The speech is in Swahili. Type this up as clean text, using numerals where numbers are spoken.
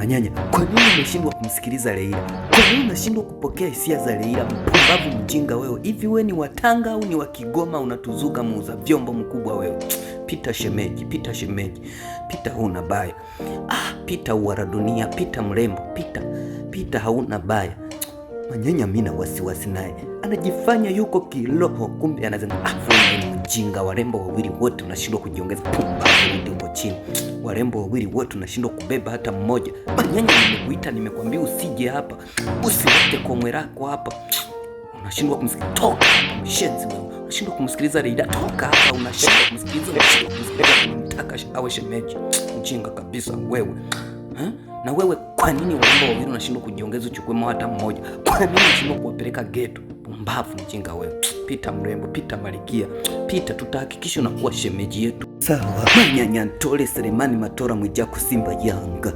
Manyanya, kwa nini umeshindwa kumsikiliza Leila? Kwa nini unashindwa kupokea hisia za Leila? Mpumbavu mjinga wewe. Hivi wewe ni wa Tanga au ni wa Kigoma unatuzuka muuza vyombo mkubwa wewe? Pita shemeji, pita shemeji. Pita huna baya. Pita uwara dunia, pita mrembo, pita hauna baya. Manyanya mimi na wasiwasi naye. Anajifanya yuko kiroho, kumbe anasema wewe ni mjinga. Warembo wawili wote unashindwa kujiongeza. Pumbavu, rudi huko chini. Warembo wawili wote unashindwa kubeba hata mmoja. Manyanya, nimekuita, nimekwambia usije hapa. Usiweke komwe lako hapa. Unashindwa kumsikiliza. Toka hapa mshenzi wewe. Unashindwa kumsikiliza Leila. Toka hapa, unashindwa kumsikiliza. Unataka awe shemeji. Mjinga kabisa wewe. Na wewe kwa nini warembo wawili unashindwa kujiongeza uchukue hata mmoja? Kwa nini unashindwa kuwapeleka ghetto? Pumbavu mjinga wewe. Pita mrembo, pita malikia. Pita, tutahakikisha unakuwa shemeji yetu. Sawa. Manyanya Ntole Selemani Matora Mwijaku Simba Yanga.